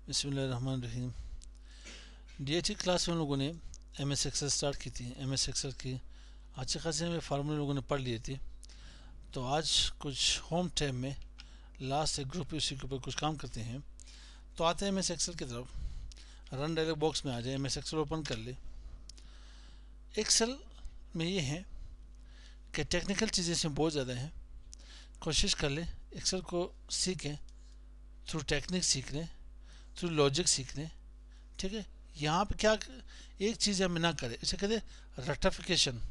बिस्मिल्लाहिर्रहमानिर्रहीम। DAT class में हम लोगों ने एमएस एक्सेल स्टार्ट की थी। एमएस एक्सेल की अच्छे खासे में फार्मूले लोगों ने पढ़ लिए थे। तो आज कुछ होम टैब में लास्ट एक ग्रुप इसी के ऊपर कुछ काम करते हैं। तो आते हैं एमएस एक्सेल की तरफ। रन डायलॉग बॉक्स में आ जाए, एमएस एक्सेल ओपन कर ले। एक्सेल में ये है कि टेक्निकल चीज़ें इसमें बहुत ज़्यादा हैं। कोशिश कर ले एक्सेल को सीखें, थ्रू टेक्निक सीख लें, थ्रू लॉजिक सीख लें। ठीक है, यहाँ पे क्या एक चीज़ हम ना करें, इसे कहते हैं रटाफिकेशन,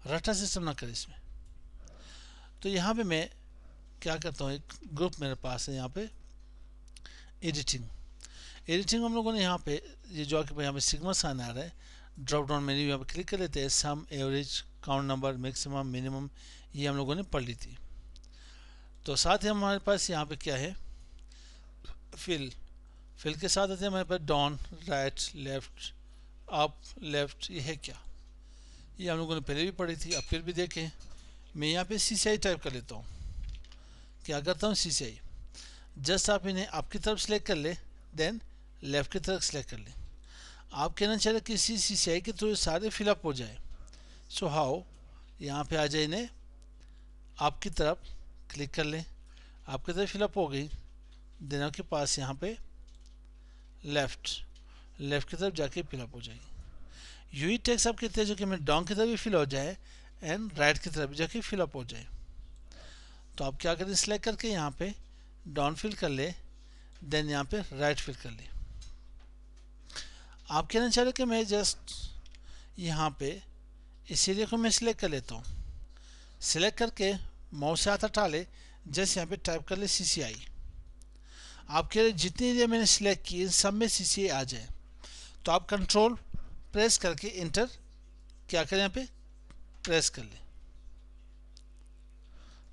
रटा सिस्टम ना करें इसमें। तो यहाँ पे मैं क्या करता हूँ, एक ग्रुप मेरे पास है यहाँ पे एडिटिंग। एडिटिंग हम लोगों ने यहाँ पे ये जो आपके यहाँ पे सिग्मा साइन आ रहा है, ड्रॉप डाउन मेन्यू यहाँ पे क्लिक कर लेते हैं। Sum, average, count number, maximum, minimum, ये हम लोगों ने पढ़ ली थी। तो साथ ही हमारे पास यहाँ पे क्या है, फिल। फिल के साथ आते हैं हमारे पास down, right, left, up, left. ये है क्या, ये हम लोगों ने पहले भी पढ़ी थी, अब फिर भी देखें। मैं यहाँ पे CCI टाइप कर लेता हूँ। क्या करता हूँ, CCI। जस्ट आप इन्हें आपकी तरफ सेलेक्ट कर ले, देन लेफ्ट की तरफ सेलेक्ट कर ले। आप कहना चाह रहे किसी CCI के थ्रू सारे फिलअप हो जाए। सो हाउ, यहाँ पे आ जाए, इन्हें आपकी तरफ क्लिक कर लें, आपकी तरफ फिलअप हो गई। देन आपके पास यहाँ पे लेफ्ट की तरफ जाके फिलअप हो जाएगी। यूई टेक्स्ट आप कहते हैं जो कि मैं डाउन की तरफ भी फिल हो जाए एंड राइट की तरफ भी जाके फिलअप हो जाए। तो आप क्या करें, सिलेक्ट करके यहाँ पे डाउन फिल कर ले, देन यहाँ पे राइट फिल कर ले। आप कहना चाह रहे कि मैं जस्ट यहाँ पे इस एरिया को मैं सिलेक्ट कर लेता हूँ। सिलेक्ट करके माउस से हाथ हटा ले, जस्ट यहाँ पे टाइप कर ले CCI। आप कह रहे जितने एरिया मैंने सिलेक्ट किए सब में CCI आ जाए। तो आप कंट्रोल प्रेस करके इंटर क्या करें, यहाँ पे प्रेस कर ले।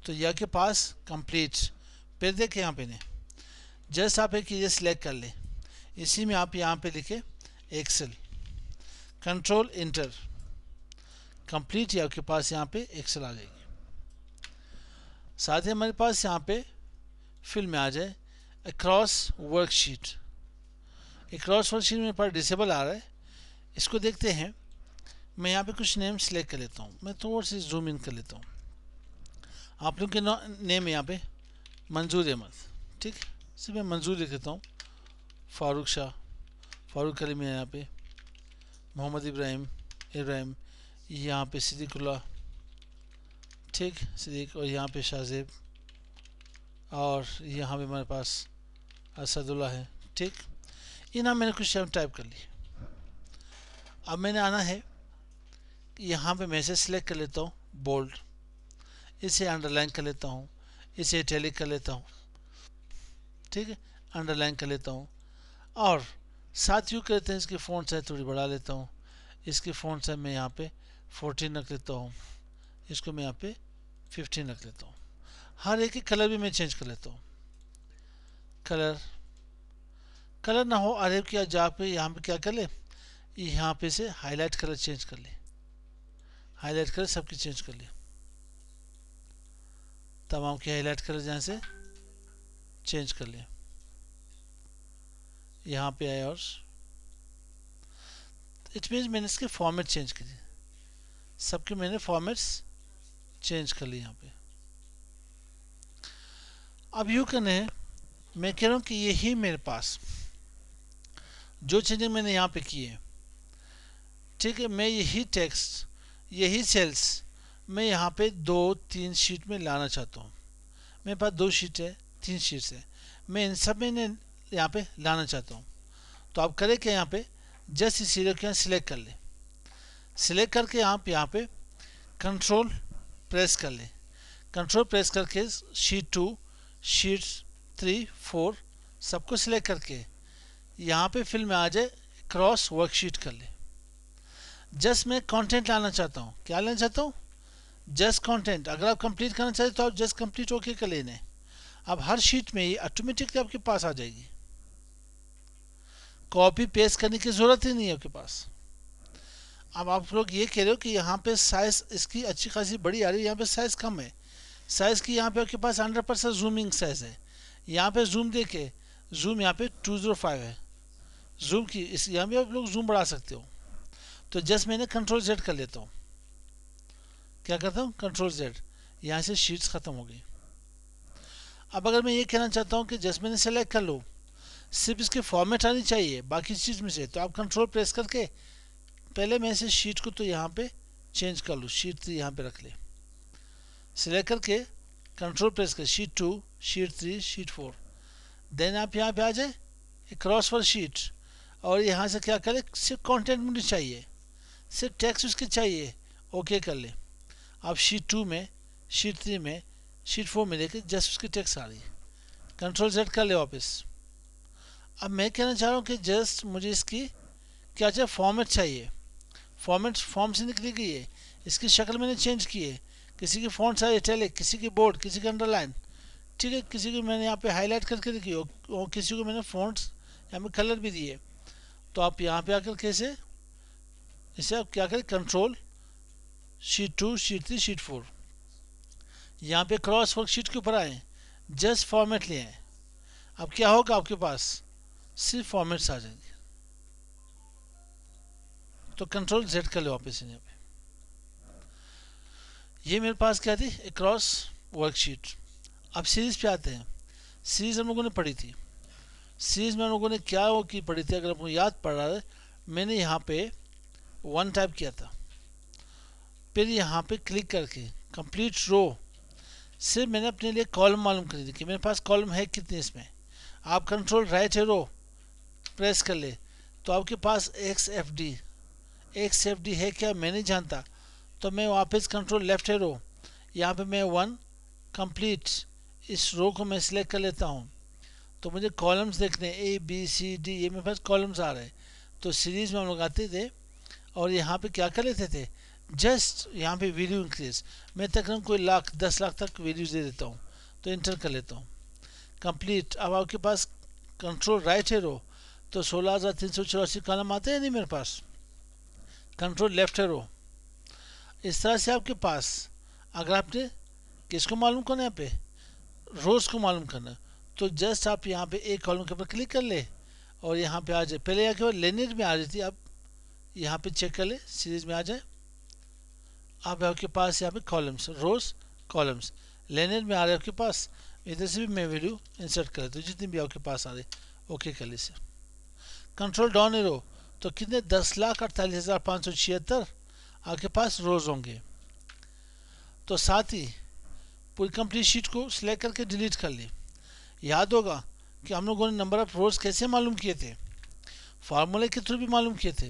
तो यह के पास कंप्लीट। फिर देखें यहाँ पे ने जस्ट आप एक एरिया सिलेक्ट कर ले, इसी में आप यहाँ पे लिखे एक्सेल, कंट्रोल इंटर, कंप्लीट। या आपके पास यहाँ पे एक्सेल आ जाएगी। साथ ही हमारे पास यहाँ पे फिल में आ जाए अक्रॉस वर्कशीट। अक्रॉस वर्कशीट में पर डिसेबल आ रहा है, इसको देखते हैं। मैं यहाँ पे कुछ नेम सेलेक्ट कर लेता हूँ, मैं थोड़ा सी जूम इन कर लेता हूँ। आप लोग के नेम यहाँ पे मंजूर अहमद, ठीक, सिर्फ मैं मंजूर लिख देता हूँ। फारूक शाह, फारूक कलीम है यहाँ पे, मोहम्मद इब्राहिम, यहाँ पे सिद्दीकुल्लाह, ठीक, सिद्दीक, और यहाँ पे शाहजेब, और यहाँ पे हमारे पास असदुल्ला है, ठीक। ये नाम मैंने कुछ टाइप कर ली। अब मैंने आना है, यहाँ पे मैं इसे सिलेक्ट कर लेता हूँ बोल्ड, इसे अंडरलाइन कर लेता हूँ, इसे इटैलिक कर लेता हूँ, ठीक है, अंडरलाइन कर लेता हूँ। और साथ यूँ करते हैं, इसकी फ़ॉन्ट साइज थोड़ी बढ़ा लेता हूँ। इसकी फ़ॉन्ट साइज मैं यहाँ पे 14 रख लेता हूँ, इसको मैं यहाँ पे 15 रख लेता हूँ। हर एक कलर भी मैं चेंज कर लेता हूँ। कलर ना हो अरे क्या, जा पे यहाँ पे क्या कर ले, यहाँ पे से हाईलाइट कलर चेंज कर ले, हाईलाइट कलर सबकी चेंज कर ले, तमाम के हाईलाइट कलर जहाँ से चेंज कर ले। यहाँ पे आए और इट मीन्स मैंने इसके फॉर्मेट चेंज कर दिए, सबके मैंने फॉर्मेट्स चेंज कर लिए यहाँ पे। अब यूँ करने हैं, मैं कह रहा हूँ कि यही मेरे पास जो चेंजिंग मैंने यहाँ पे की है, ठीक है, मैं यही टेक्स्ट, यही सेल्स मैं यहाँ पे 2-3 शीट में लाना चाहता हूँ। मेरे पास 2 शीट है, 3 शीट्स है, मैं इन सब में यहाँ पे लाना चाहता हूँ। तो आप करें क्या, यहाँ पे जस्ट इस एरिया को यहाँ सिलेक्ट कर ले, सिलेक्ट करके आप यहाँ पे कंट्रोल प्रेस कर ले, कंट्रोल प्रेस करके शीट 2, शीट 3, 4 सबको सिलेक्ट करके यहाँ पे फिल में आ जाए, क्रॉस वर्कशीट कर ले। जस्ट मैं कंटेंट लाना चाहता हूँ, क्या लाना चाहता हूँ, जस्ट कंटेंट। अगर आप कंप्लीट करना चाहते तो आप जस्ट कंप्लीट ओके कर लेने। अब हर शीट में ये ऑटोमेटिकली आपके पास आ जाएगी, कॉपी पेस्ट करने की ज़रूरत ही नहीं है आपके पास। अब आप लोग ये कह रहे हो कि यहाँ पे साइज़ इसकी अच्छी खासी बड़ी आ रही है, यहाँ पे साइज़ कम है। साइज़ की यहाँ पे आपके पास 100% जूमिंग साइज़ है। यहाँ पे जूम देके जूम यहाँ पे 205 है, जूम की इस यहाँ भी आप लोग जूम बढ़ा सकते हो। तो जस्ट मैंने कंट्रोल जेड कर लेता हूँ, क्या करता हूँ कंट्रोल जेड, यहाँ से शीट्स ख़त्म हो गई। अब अगर मैं ये कहना चाहता हूँ कि जस्ट मैंने सेलेक्ट कर लो, सिर्फ इसके फॉर्मेट आनी चाहिए बाकी चीज़ में से, तो आप कंट्रोल प्रेस करके पहले मैं इसे शीट को तो यहाँ पे चेंज कर लूँ, शीट 3 यहाँ पे रख ले, सिलेक्ट करके कंट्रोल प्रेस कर शीट 2, शीट 3, शीट 4, देन आप यहाँ पे आ जाए क्रॉस फॉर शीट, और यहाँ से क्या करें, सिर्फ कंटेंट मुझे चाहिए, सिर्फ टेक्स्ट उसके चाहिए, ओके कर ले। अब शीट 2 में, शीट 3 में, शीट 4 में देखिए जस्ट उसकी टेक्स्ट आ रही है, कंट्रोल जेड कर ले वापस। अब मैं कहना चाह रहा हूँ कि जस्ट मुझे इसकी क्या चाहिए, फॉर्मेट चाहिए, फॉर्मेट फॉर्म से निकली गई है, इसकी शक्ल मैंने चेंज की है, किसी की फॉन्ट साइज इटैलिक, किसी की बोल्ड, किसी की अंडरलाइन, ठीक है, किसी की मैंने यहाँ पे हाईलाइट करके रखी और किसी को मैंने फॉन्ट्स यहाँ पे कलर भी दिए। तो आप यहाँ पे आकर कैसे इसे आप क्या करें, कंट्रोल शीट 2, शीट 3, शीट 4, यहाँ पे क्रॉस वर्क शीट के ऊपर आए, जस्ट फॉर्मेट लिए हैं। अब क्या होगा, आपके पास सिर्फ फॉर्मेट्स आ जाएंगे। तो कंट्रोल जेड कर लो वापस यहाँ पे, ये मेरे पास क्या थी, क्रॉस वर्कशीट। अब सीरीज पे आते हैं, सीरीज हम लोगों ने पढ़ी थी, सीरीज में हम लोगों ने क्या वो की पढ़ी थी, अगर आपको याद पड़ रहा है, मैंने यहाँ पे 1 टाइप किया था, फिर यहाँ पे क्लिक करके कंप्लीट रो से मैंने अपने लिए कॉलम मालूम करी थी कि मेरे पास कॉलम है कितने इसमें। आप कंट्रोल राइट एरो प्रेस कर ले तो आपके पास एक्स एफ डी है क्या मैं नहीं जानता, तो मैं वापस कंट्रोल लेफ्ट एरो, यहाँ पे मैं 1 कंप्लीट इस रो को मैं सिलेक्ट कर लेता हूँ। तो मुझे कॉलम्स देखने ए बी सी डी, ये मेरे पास कॉलम्स आ रहे हैं। तो सीरीज में हम लोग आते थे और यहाँ पे क्या कर लेते थे, जस्ट यहाँ पे वैल्यू इंक्रीज, मैं तकरीबन कोई लाख 10 लाख तक वैल्यूज दे देता हूँ, तो इंटर कर लेता हूँ कंप्लीट। अब आपके पास कंट्रोल राइट एरो तो 16,384 कॉलम आते हैं नहीं मेरे पास, कंट्रोल लेफ्ट एरो, इस तरह से आपके पास अगर आपने किसको मालूम करना है, यहाँ पे रोज को मालूम करना, तो जस्ट आप यहाँ पे एक कॉलम के ऊपर क्लिक कर ले और यहाँ पे आ जाए, पहले यहाँ के बाद लिनियर में आ रही थी, अब यहाँ पे चेक कर ले सीरीज में आ जाए। अब आपके पास यहाँ पे कॉलम्स, रोज कॉलम्स लिनियर में आ रहे आपके पास, इधर से भी मैं वैल्यू इंसर्ट कर लेता हूँ जितनी भी आपके पास आ रही, ओके कर ले से कंट्रोल डाउन एरो, तो कितने 10,48,576 आपके पास रोज होंगे। तो साथ ही पूरी कंप्लीट शीट को सिलेक्ट करके डिलीट कर ले। याद होगा कि हम लोगों ने नंबर ऑफ रोज कैसे मालूम किए थे, फार्मूले के थ्रू भी मालूम किए थे।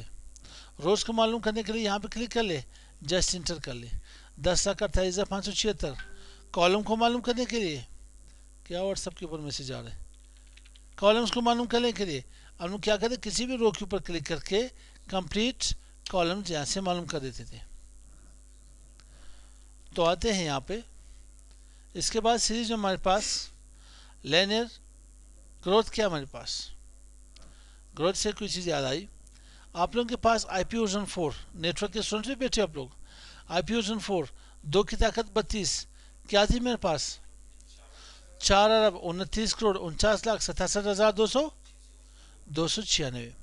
रोज को मालूम करने के लिए यहाँ पे क्लिक कर ले, जस्ट इंटर कर ले 10,48,576। कॉलम को मालूम करने के लिए क्या व्हाट्सएप के ऊपर मैसेज आ रहा है, कॉलम्स को मालूम करने के लिए हम लोग क्या करते, किसी भी रो के ऊपर क्लिक करके कंप्लीट कॉलम्स यहाँ से मालूम कर देते थे। तो आते हैं यहाँ पे, इसके बाद सीरीज में हमारे पास लिनियर ग्रोथ, क्या हमारे पास ग्रोथ से कोई चीज़ याद आई, आप लोगों के पास IP वर्जन 4 नेटवर्क के स्टूडेंट भी बैठे आप लोग, IP वर्जन 4 2 की ताकत 32 क्या थी मेरे पास, 4,29,67,296।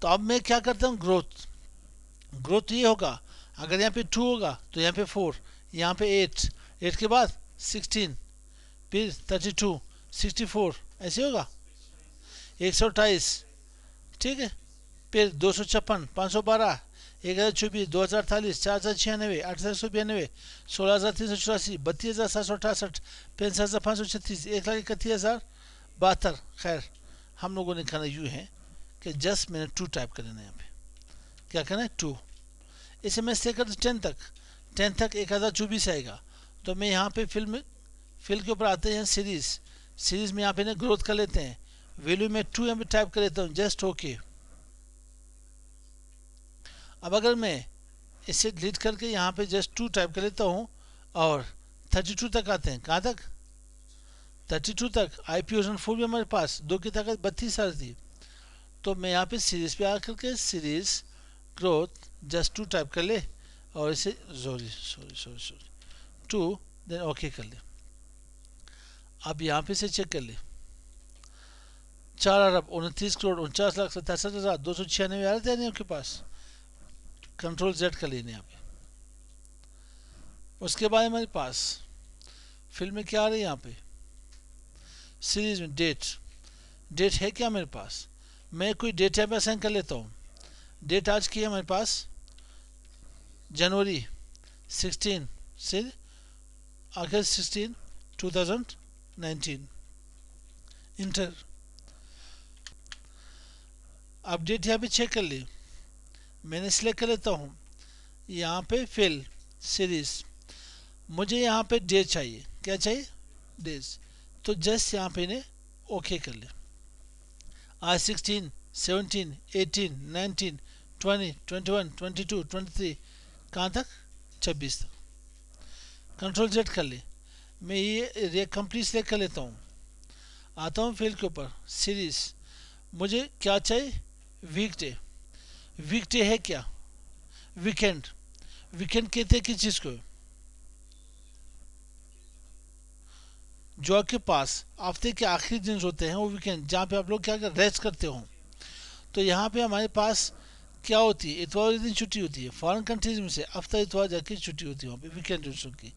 तो अब मैं क्या करता हूँ, ग्रोथ ये होगा, अगर यहाँ पे 2 होगा तो यहाँ पे 4, यहाँ पे 8 के बाद 16, फिर 32, 64 ऐसे होगा, 128, ठीक है, फिर 256, 512, 1,024, 2,048, 4,096, 8,192, 16,384, 32,768, 65,536, 1,31,072। खैर हम लोगों ने कहना यूँ है कि जस्ट मैंने 2 टाइप कर देना है यहाँ पे, क्या करना है 2, इसे मैं से कर 10 तक 1,024 आएगा। तो मैं यहाँ पे फिल के ऊपर आते हैं सीरीज में यहाँ पे ना ग्रोथ कर लेते हैं, वैल्यू में 2 यहाँ पे टाइप कर लेता हूँ, जस्ट ओके। अब अगर मैं इसे डिलीट करके यहाँ पे जस्ट 2 टाइप कर लेता हूँ और 32 तक आते हैं, कहाँ तक 32 तक, IP वर्जन 4 भी हमारे पास 2 की ताकत 32 आ रही थी। तो मैं यहाँ पे सीरीज पे आकर के सीरीज ग्रोथ जस्ट 2 टाइप कर ले और इसे सॉरी 2 देन ओके कर ले। अब यहाँ पे से चेक कर ले, 4,29,49,67,296 आ रहे थे नहीं आपके पास। कंट्रोल जेड कर लेने यहाँ पे। उसके बाद हमारे पास फिल्म में क्या आ रही है यहाँ पे, सीरीज में डेट। डेट है क्या मेरे पास, मैं कोई डेट यहाँ पे असाइन कर लेता हूँ। डेट आज की है हमारे पास जनवरी 16 से अगस्त 16 2019 इंटर। अब डेट यहाँ पे चेक कर ली, मैंने सिलेक्ट कर लेता हूँ यहाँ पे फिल सीरीज। मुझे यहाँ पे डेट चाहिए, क्या चाहिए, डेज। तो जस्ट यहाँ पे इन्हें ओके कर ले। आज 16, 17, 18, 19, 20, 21, 22, 23 कहाँ तक, 26 तक। कंट्रोल जेड कर ले। मैं ये कंप्लीट सेलेक्ट कर लेता हूँ। आता हूँ फिल के ऊपर सीरीज। मुझे क्या चाहिए, वीकडे। वीकडे है क्या, वीकेंड। वीकेंड कहते हैं किस चीज़ को, जो आपके पास हफ्ते के आखिरी दिन होते हैं वो वीकेंड, जहाँ पे आप लोग क्या रेस्ट करते हो। तो यहाँ पे हमारे पास क्या होती है, इतवार दिन छुट्टी होती है। फॉरेन कंट्रीज में से हफ्ता इतवार जाके छुट्टी होती है वहाँ पे वीकेंड की।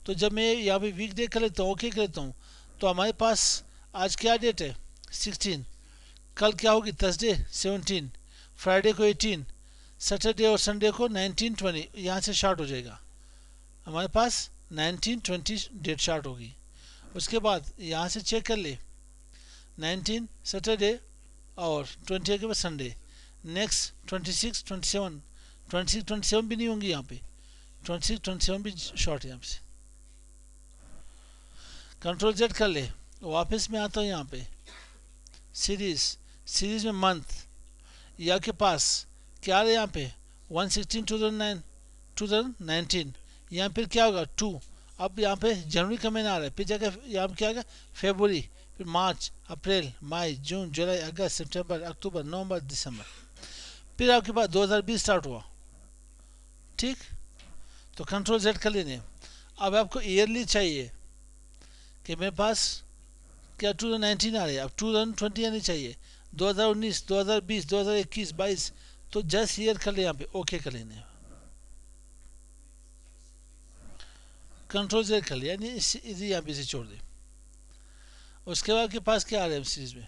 तो जब मैं यहाँ पे वीकडे कर लेता हूँ, ओके कर लेता हूँ, तो हमारे पास आज क्या डेट है 16, कल क्या होगी थर्सडे 17, फ्राइडे को 18, सैटरडे और संडे को 19, 20, यहाँ से स्टार्ट हो जाएगा हमारे पास 19, 20 डेट स्टार्ट होगी। उसके बाद यहाँ से चेक कर ले 19 सैटरडे और 20 के बाद संडे। नेक्स्ट 26, 27, 26, 27 भी नहीं होंगी यहाँ पे, 26, 27 भी शॉर्ट है यहाँ से। कंट्रोल जेड कर ले। वापस में आता हूँ यहाँ पे सीरीज। सीरीज में मंथ, यहाँ के पास क्या है यहाँ पे 116 2019। यहाँ फिर क्या होगा 2। अब यहाँ पे जनवरी का महीना आ रहा है, फिर जगह यहाँ पे क्या आएगा फरवरी, फिर मार्च, अप्रैल, मई, जून, जुलाई, अगस्त, सितंबर, अक्टूबर, नवंबर, दिसंबर। फिर आपके पास 2020 स्टार्ट हुआ, ठीक। तो कंट्रोल जेड कर लेने। अब आपको ईयरली चाहिए कि मेरे पास क्या 2019 आ रही है, अब 2020 आनी चाहिए, 2019, 2020, 2021, 22। तो जस्ट ईयर कर ले यहाँ पे, ओके कर लेने। कंट्रोल जेड कर लिया, यानी इसी यहाँ पे से छोड़ दे। उसके बाद के पास क्या आ रहा है सीरीज में,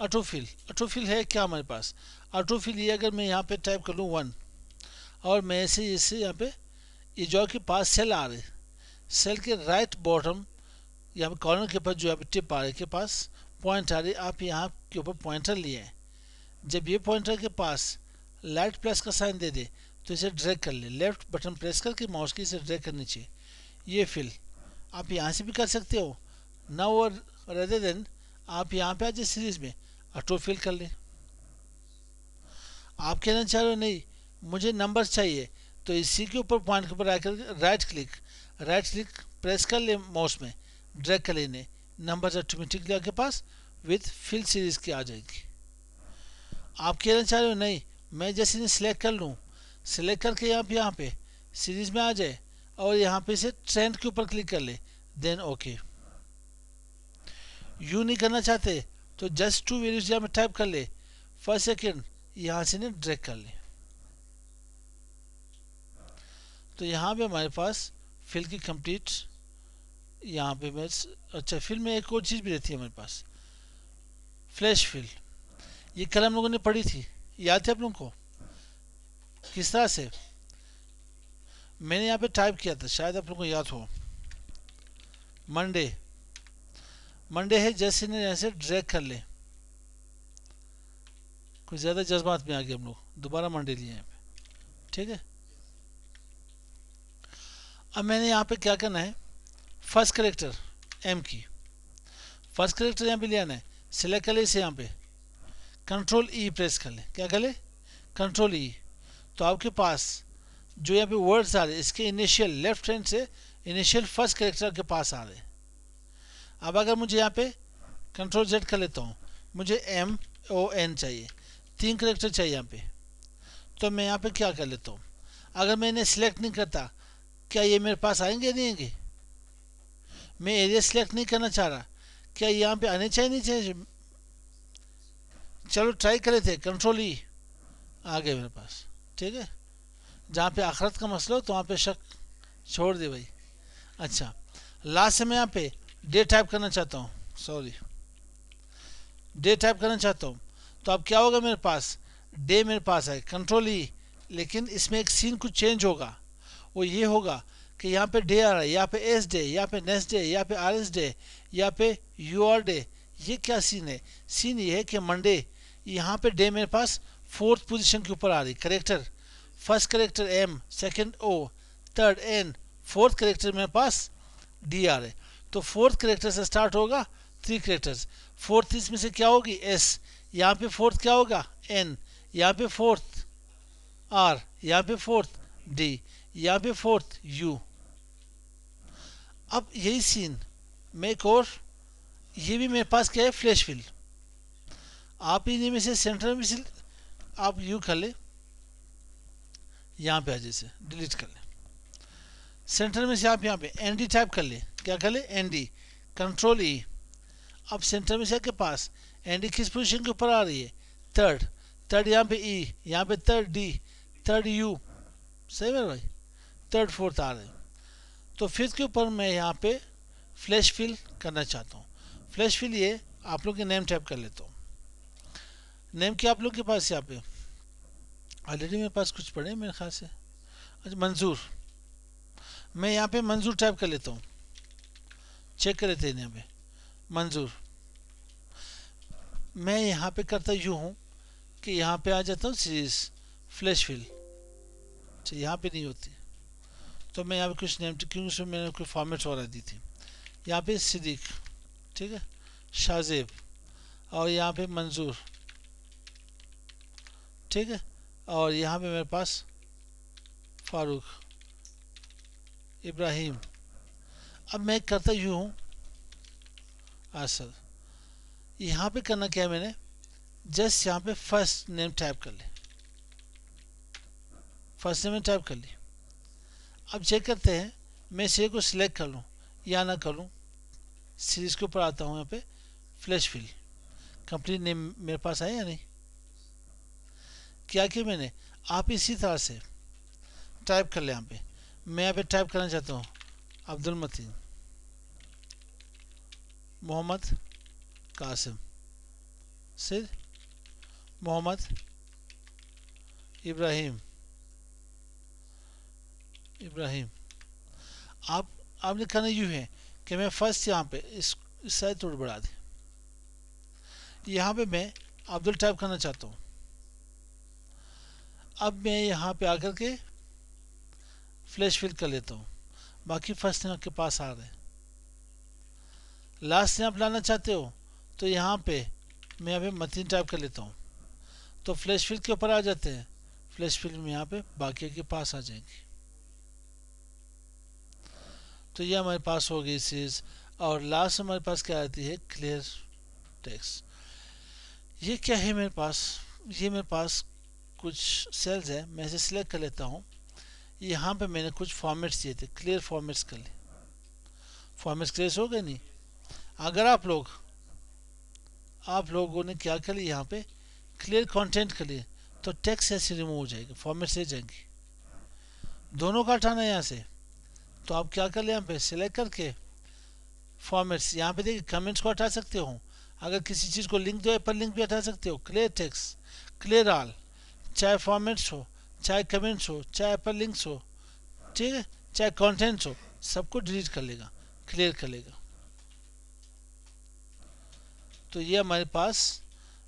ऑटोफिल। ऑटोफिल है क्या हमारे पास, ऑटोफिल ये अगर मैं यहाँ पे टाइप कर लूँ 1 और मैं ऐसे इससे यहाँ पे ये जो के पास सेल आ रहे, सेल के राइट बॉटम यहाँ पे कॉर्नर के पास जो यहाँ पे टिप आ रही के पास पॉइंट आ रही, आप यहाँ के ऊपर पॉइंटर लिए हैं। जब ये पॉइंटर के पास लाइट प्लस का साइन दे दे तो इसे ड्रैग कर ले, लेफ्ट बटन प्रेस करके माउस की इसे ड्रैग करनी चाहिए। ये फिल आप यहाँ से भी कर सकते हो ना, और रेदर देन आप यहाँ पे आ जाए सीरीज में ऑटो फिल कर ले। आप कहना चाह रहे हो नहीं मुझे नंबर्स चाहिए, तो इसी के ऊपर पॉइंट के ऊपर आकर राइट क्लिक प्रेस कर ले, माउस में ड्रैग कर लेने, नंबर्स ऑटोमेटिकली आपके पास विथ फिल सीरीज की आ जाएगी। आप कहना चाह रहे हो नहीं मैं जैसे इन्हें सिलेक्ट कर लूँ, सिलेक्ट करके यहाँ पे सीरीज में आ जाए और यहाँ पे से ट्रेंड के ऊपर क्लिक कर ले, देन ओके। यू नहीं करना चाहते तो जस्ट 2 वैल्यूज यहाँ पे टाइप कर ले, फर्स्ट सेकेंड यहाँ से इन्हें ड्रैग कर ले। तो यहाँ पे हमारे पास फिल की कंप्लीट, यहाँ पे मैं अच्छा फिल में एक और चीज़ भी रहती है हमारे पास, फ्लैश फिल। ये कल हम लोगों ने पढ़ी थी, याद है आप लोगों को किस तरह से मैंने यहाँ पे टाइप किया था, शायद आप लोगों को याद हो। मंडे है, जैसे ने ऐसे ड्रैग कर ले, कुछ ज़्यादा जज्बात में आ गए हम लोग, दोबारा मंडे लिए यहाँ पे, ठीक है। अब मैंने यहाँ पे क्या करना है, फर्स्ट करेक्टर एम की, फर्स्ट करेक्टर यहाँ पे ले आना है, सिलेक्ट कर ले इसे, यहाँ पे कंट्रोल ई प्रेस कर ले, क्या कर ले कंट्रोल ई। तो आपके पास जो यहाँ पे वर्ड्स आ रहे इसके इनिशियल लेफ्ट हैंड से इनिशियल फर्स्ट करेक्टर के पास आ रहे। अब अगर मुझे यहाँ पे कंट्रोल जेड कर लेता हूँ, मुझे MON चाहिए, 3 करेक्टर चाहिए यहाँ पे, तो मैं यहाँ पे क्या कर लेता हूँ, अगर मैं इन्हें सिलेक्ट नहीं करता क्या ये मेरे पास आएंगे नहीं आएंगे, मैं एरिया सिलेक्ट नहीं करना चाह रहा, क्या यहाँ पे आने चाहिए नहीं चाहिए, चलो ट्राई करे थे, कंट्रोल ई आ गए मेरे पास। ठीक है, जहाँ पे आखिरत का मसला हो तो वहाँ पे शक छोड़ दे भाई। अच्छा, लास्ट से मैं यहाँ पे डे टाइप करना चाहता हूँ, सॉरी डे टाइप करना चाहता हूँ। तो अब क्या होगा, मेरे पास डे मेरे पास है, कंट्रोल ई, लेकिन इसमें एक सीन कुछ चेंज होगा। वो ये होगा कि यहाँ पे डे आ रहा है, यहाँ पे एस डे, यहाँ पे नेक्स्ट डे, यहाँ पे आर एस डे, यहाँ पे यू आर डे। ये क्या सीन है? सीन ये है कि मंडे, यहाँ पे डे मेरे पास फोर्थ पोजीशन के ऊपर आ रही, character first character M, second O, third N, fourth character मेरे पास डी आ रहे। तो फोर्थ करेक्टर से स्टार्ट होगा थ्री करेक्टर्स, फोर्थ इसमें से क्या होगी एस, यहाँ पे फोर्थ क्या होगा एन, यहाँ पे फोर्थ आर, यहाँ पे फोर्थ डी, यहाँ पे फोर्थ यू। अब यही सीन में एक और, ये भी मेरे पास क्या है, फ्लैश फिल। आप इन्हीं में से सेंटर में से आप यू कर ले, यहाँ पे आ जैसे डिलीट कर ले, सेंटर में से आप यहाँ पे एन डी टाइप कर ले, क्या कर ले एन डी, कंट्रोल ई। अब सेंटर में से के पास एन डी किस पोजीशन के ऊपर आ रही है, थर्ड, थर्ड यहाँ पे ई, यहाँ पे थर्ड डी, थर्ड यू, सही है भाई, थर्ड फोर्थ आ रहे हैं। तो फिफ्थ के ऊपर मैं यहाँ पे फ्लैश फिल करना चाहता हूँ। फ्लैश फिल ये आप लोग के नेम टाइप कर लेता हूँ। नेम क्या आप लोग के पास यहाँ पे ऑलरेडी मेरे पास कुछ पड़े मेरे ख्याल से। अच्छा, मंजूर, मैं यहाँ पे मंजूर टाइप कर लेता हूँ, चेक कर लेते हैं यहाँ पे मंजूर। मैं यहाँ पे करता यूँ हूँ कि यहाँ पे आ जाता हूँ सीरीज फ्लैश फिल, अच्छा यहाँ पे नहीं होती, तो मैं यहाँ पे कुछ नेम, क्योंकि उसमें मैंने कोई फॉर्मेट वगैरह दी थी। यहाँ पे सिद्दीक, ठीक है, शाहजेब, और यहाँ पे मंजूर, ठीक है, और यहाँ पे मेरे पास फारूक, इब्राहिम। अब मैं करता यूँ हूँ असल, यहाँ पे करना क्या है मैंने, जस्ट यहाँ पे फर्स्ट नेम टाइप कर ले, फर्स्ट नेम टाइप कर ली। अब चेक करते हैं, मैं इसे को सिलेक्ट कर लूँ या ना करूँ, सीरीज के ऊपर आता हूँ, यहाँ पे फ्लैश फिल, कंप्लीट नेम मेरे पास आया या नहीं, क्या किया मैंने, आप इसी तरह से टाइप कर ले। यहाँ पे मैं यहाँ पे टाइप करना चाहता हूँ अब्दुल मतीन मोहम्मद कासिम सिर मोहम्मद इब्राहिम इब्राहिम। आपने करना यूँ है कि मैं फर्स्ट यहाँ पे इस साइज थोड़ी बढ़ा दें, यहाँ पे मैं अब्दुल टाइप करना चाहता हूँ। अब मैं यहाँ पे आकर के फ्लैश फिल कर लेता हूँ, बाकी फर्स्ट नेम आपके पास आ रहे हैं। लास्ट नेम आप लाना चाहते हो तो यहाँ पे मैं यहाँ पे मतीन टाइप कर लेता हूँ, तो फ्लैश फिल के ऊपर आ जाते हैं, फ्लैश फिल में यहाँ पे बाकी के पास आ जाएंगे। तो ये हमारे पास हो गई चीज़। और लास्ट हमारे पास क्या आती है, क्लियर टेक्स्ट। ये क्या है मेरे पास, ये मेरे पास कुछ सेल्स है, मैं इसे सिलेक्ट कर लेता हूँ। यहाँ पे मैंने कुछ फॉर्मेट्स दिए थे, क्लियर फॉर्मेट्स कर ले, फॉर्मेट्स क्लियर हो गए नहीं। अगर आप लोगों ने क्या कर लिया, यहाँ पे क्लियर कंटेंट कर लिए, तो टेक्स्ट ऐसे रिमूव हो जाएगी, फॉर्मेट से जाएंगी, दोनों का हटाना है यहाँ से। तो आप क्या कर ले, यहाँ पे सिलेक्ट करके फॉर्मेट्स, यहाँ पे देखिए कमेंट्स को हटा सकते हो, अगर किसी चीज़ को लिंक दो पर लिंक भी हटा सकते हो, क्लियर टेक्स्ट, क्लियर ऑल, चाहे फॉर्मेट्स हो, चाहे कमेंट्स हो, चाहे पर लिंक्स हो, ठीक है, चाहे कंटेंट्स हो, सबको डिलीट कर लेगा, क्लियर कर लेगा। तो ये हमारे पास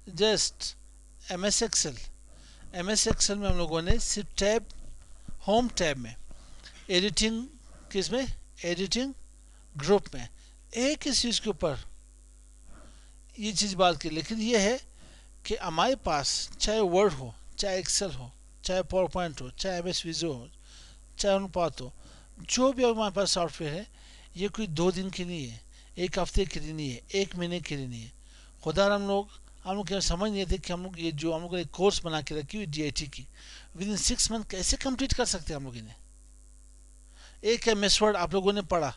जस्ट एमएस एक्सेल में हम लोगों ने सिर्फ टैब, होम टैब में एडिटिंग, किसमें एडिटिंग ग्रुप में एक इस चीज़ के ऊपर ये चीज़ बात की। लेकिन ये है कि हमारे पास चाहे वर्ड हो, चाहे एक्सेल हो, चाहे पावर पॉइंट हो, चाहे एमएस विजो हो, चाहे अनुपात हो, जो भी हमारे पास सॉफ्टवेयर है, ये कोई 2 दिन की नहीं है, 1 हफ्ते के लिए नहीं है, 1 महीने के लिए नहीं है। खुदा हम लोग समझ नहीं थे कि हम लोग ये जो हम लोग एक कोर्स बना के रखी हुई DIT की, विद इन 6 मंथ कैसे कंप्लीट कर सकते हैं हम लोग इन्हें। एक एमएस वर्ड आप लोगों ने पढ़ा,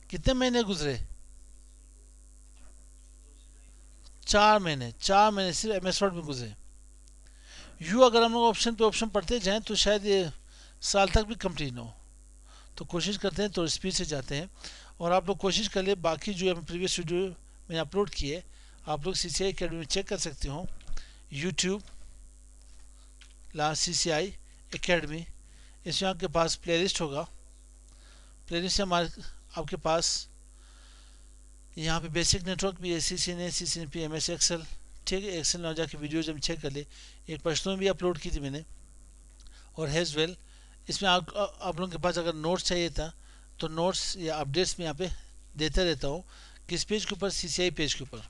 कितने महीने गुजरे, 4 महीने सिर्फ MS वर्ड में गुजरे। यूँ अगर हम लोग ऑप्शन पे ऑप्शन पढ़ते जाएं तो शायद ये साल तक भी कंप्लीट ना हो। तो कोशिश करते हैं, तो स्पीड से जाते हैं। और आप लोग कोशिश कर ले, बाकी जो प्रीवियस वीडियो मैंने अपलोड किए आप लोग CCI अकेडमी में चेक कर सकते हो। यूट्यूब CCI अकेडमी, इसमें आपके पास प्लेलिस्ट होगा। प्लेलिस्ट में आपके पास यहाँ पे बेसिक नेटवर्क भी है, CCNA, CCNP, MS एक्सेल, ठीक है। एक्सेल में जाके वीडियो जब चेक कर ले, एक पश्तो में भी अपलोड की थी मैंने। और हैज़ वेल इसमें आप लोगों के पास अगर नोट्स चाहिए था तो नोट्स या अपडेट्स में यहाँ पे देता रहता हूँ। किस पेज के ऊपर? CCI पेज के ऊपर।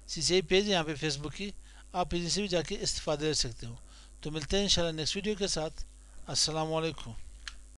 CCI पेज यहाँ पे फेसबुक की, आप इसी से भी जाके इस्तेफादा ले सकते हो। तो मिलते हैं इंशाल्लाह नेक्स्ट वीडियो के साथ। अस्सलाम वालेकुम।